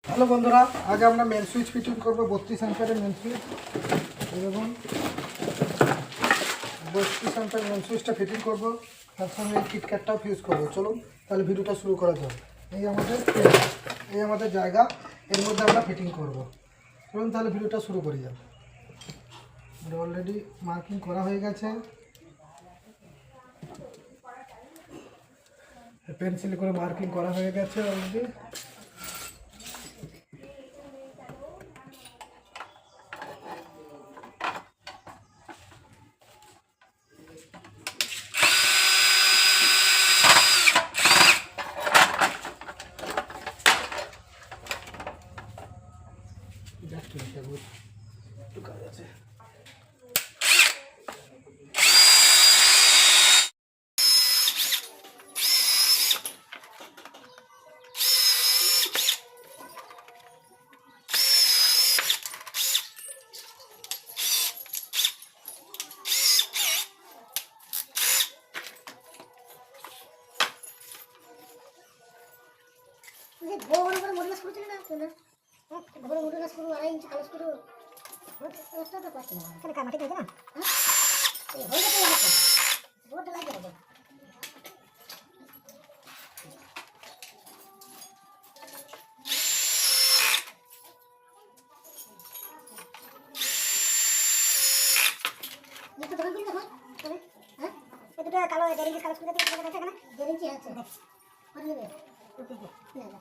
Hello বন্ধুরা, আজ আমরা মেন সুইচ ফিটিং করবো 32 অ্যাম্পিয়ারের মেন সুইচ। এবং 32 অ্যাম্পিয়ার মেন সুইচটা ফিটিং করবো, তার সঙ্গে এই কিটক্যাটটাও ফিউজ করবো। চলুন তাহলে ভিডিওটা শুরু করা যাক। এই আমাদের জায়গা, এর মধ্যে আমরা ফিটিং করবো। চলুন তাহলে ভিডিওটা শুরু করি যাক। অলরেডি মার্কিং করা হয়ে গেছে, পেন্সিল করে মার্কিং করা হয়ে গেছে অলরেডি। বড় বড় মডেল স্ক্রু ছিল না কেন? বড় মডেল স্ক্রু আর ইঞ্চি কালো স্ক্রু ওটা তো পাচ্ছি না। কেন কামাটি দিতে না? এই হয়ে গেছে বোর্ড লাগিয়ে দাও। এটা তো বন্ধ করো। হ্যাঁ? এটা কালো ডেরিং কালো স্ক্রু দিয়ে এটা এখানে ডেরিং কি আছে? করে নেবে। ওকে না।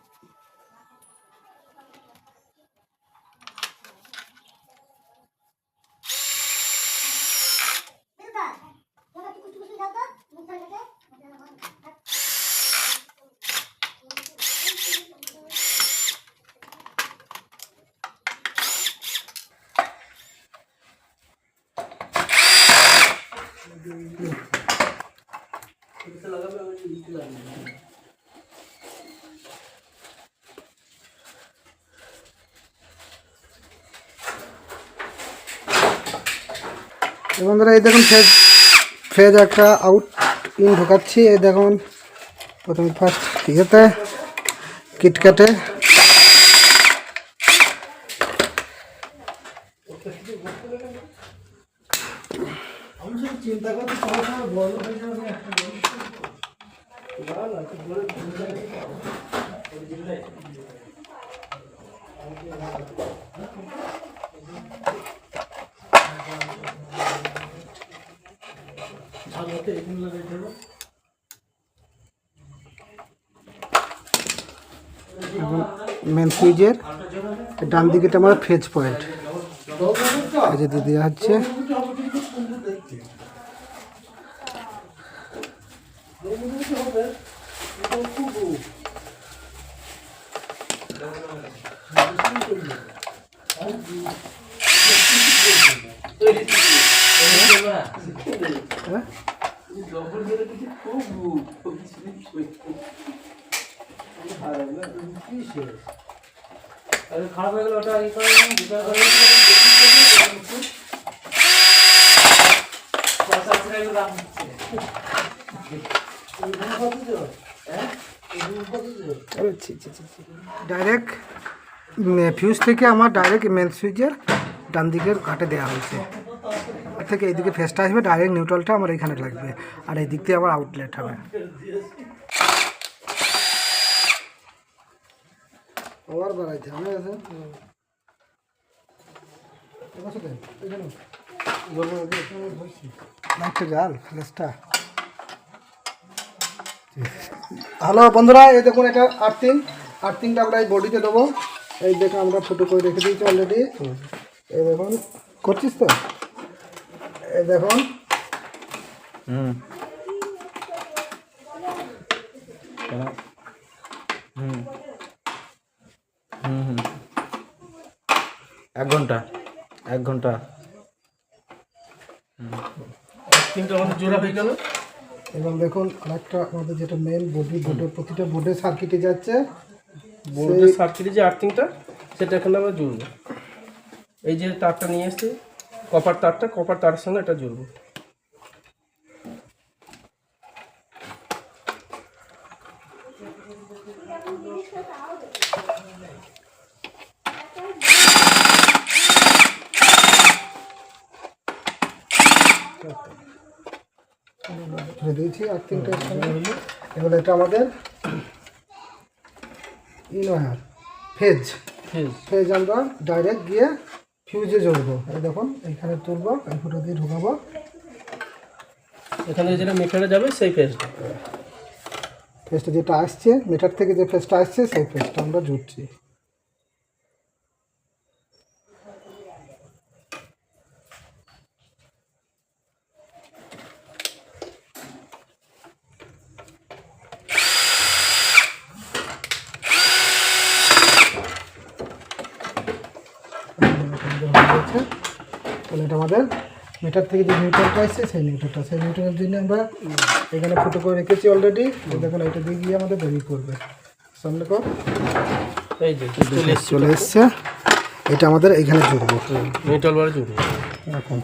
বন্ধুরা এই দেখুন ফেজ একটা আউট ইন ঢোকাচ্ছি। এই দেখুন প্রথমে ফার্স্ট ইয়েতে কিটক্যাটে মেন সুইচের ডান দিকেটা আমার ফেজ পয়েন্ট ফেজে দিয়ে দেওয়া হচ্ছে। খারাপ হয়ে গেল ওটা ই করে ডাইরেক্ট ফিউজ থেকে আমার ডাইরেক্ট মেন সুইচের ডান দিকের ঘাটে দেওয়া হয়েছে। আর থেকে এইদিকে ফেসটা আসবে, ডাইরেক্ট নিউট্রালটা আমার এখানে লাগবে, আর এই দিক থেকে আবার আউটলেট হবে। আবার বাড়াইতে হবে লাইটটা জাল ফ্ল্যাশটা। হ্যালো বন্ধুরা, এই দেখুন এটা আর্থিংটা আমরা এই বডিতে দেবো। এই দেখুন আমরা ফটো করে রেখে দিয়েছি অলরেডি। এই দেখুন করছিস তো, এই দেখুন এক ঘন্টা তিনটা আমাদের জোড়া হয়ে গেল। এবং দেখুন আরেকটা আমাদের যেটা মেন বোর্ডের প্রতিটা বোর্ডের সার্কিটে যাচ্ছে, বোর্ডের সার্কিটে যে আর্থিংটা সেটা এখানে আমরা জুড়বো। এই যে তারটা নিয়ে এসছি কপার তারের সঙ্গে এটা জুড়বো। ধরে দিয়েছি আর্থিংটা এবার এটা আমাদের ইনওয়ার ফেজ ফেজ আমরা ডাইরেক্ট গিয়ে ফিউজে জড়বো। এই দেখুন এইখানে তুলবো, এই ফুটো দিয়ে ঢুকাবো, এখানে যেটা মিটারে যাবে সেই ফেজটা যেটা আসছে মিটার থেকে যে ফেজটা আসছে সেই ফেজটা আমরা জুড়ছি। তাহলে এটা আমাদের মিটার থেকে যে নিউট্রালটা আসছে সেই নিউট্রালের জন্য আমরা এখানে ফুটো করে রেখেছি অলরেডি। দেখুন এটা দিয়ে গিয়ে আমাদের বেরিয়ে পড়বে। সামনে কর, এই যে চলে এসছে। এটা আমাদের এইখানে জুড়বো, নিউট্রাল বারে জুড়বে। এখন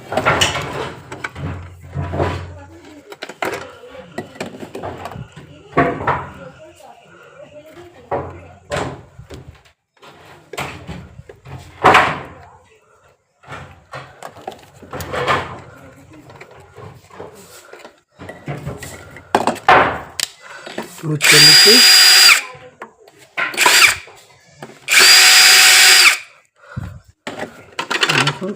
পুরো চলেছে। দেখুন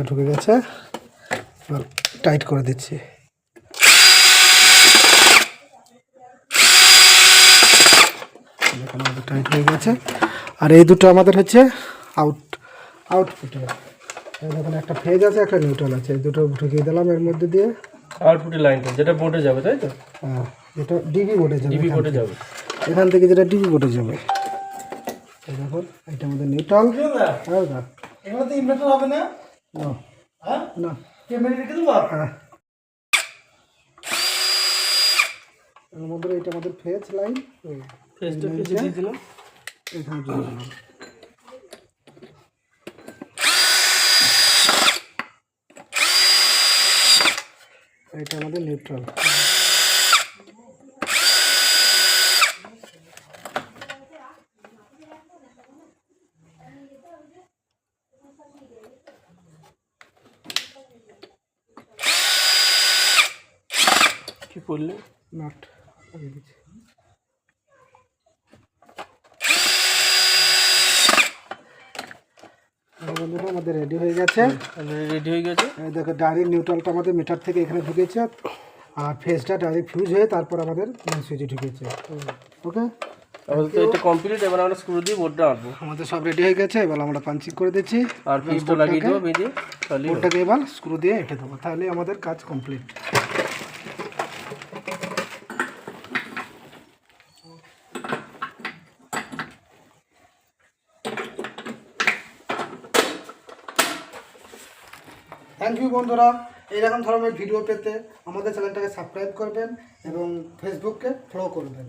ঢুকে গেছে, এবার টাইট করে দিচ্ছি। দেখুন আমাদের টাইট হয়ে গেছে। আর এই দুটো আমাদের হচ্ছে আউটপুটে। দেখুন একটা ফেজ আছে, একটা নিউট্রাল আছে, এই দুটো ঢুকিয়ে দিলাম এর মধ্যে দিয়ে। আউটপুটের লাইনটা যেটা বোর্ডে যাবে, তাই তো? হ্যাঁ, যেটা ডিবি বোর্ডে যাবে, ডিবি বোর্ডে যাবে, এখান থেকে যেটা ডিবি বোর্ডে যাবে। এই দেখুন এটা আমাদের নিউট্রাল। এগুলো তো ইনভার্টার হবে না? না হ্যাঁ, না, কেমন রেখে দেবো? হ্যাঁ এর মধ্যে এটা আমাদের ফেজ লাইন, ফেজটা ফেজে দিয়ে দিলাম। এখানে জুড়ে দিলাম। এটা আমাদের নিউট্রাল। কি করলে? নাট লাগিয়ে দিচ্ছি। বন্ধুরা আমাদের রেডি হয়ে গেছে, রেডি হয়ে গেছে। দেখো ডাইরেক্ট নিউট্রালটা আমাদের মিটার থেকে এখানে ঢুকেছে, আর ফেজটা ডাইরেক্ট ফিউজ হয়ে তারপর আমাদের মেন সুইচে ঢুকেছে। ওকে, আমাদের তো এটা কমপ্লিট। এবার আমরা স্ক্রু দিয়ে বোর্ডটা আঁটবো। আমাদের সব রেডি হয়ে গেছে, এবার আমরা পাঞ্চিং করে দিচ্ছি আর ফিউজটা লাগিয়ে দেবো বেঁধে, তাহলে বোর্ডটাকে এবার স্ক্রু দিয়ে এঁটে দেবো, তাহলে আমাদের কাজ কমপ্লিট। থ্যাংক ইউ বন্ধুরা, এইরকম ধরনের ভিডিও পেতে আমাদের চ্যানেলটাকে সাবস্ক্রাইব করবেন এবং ফেসবুককে ফলো করবেন।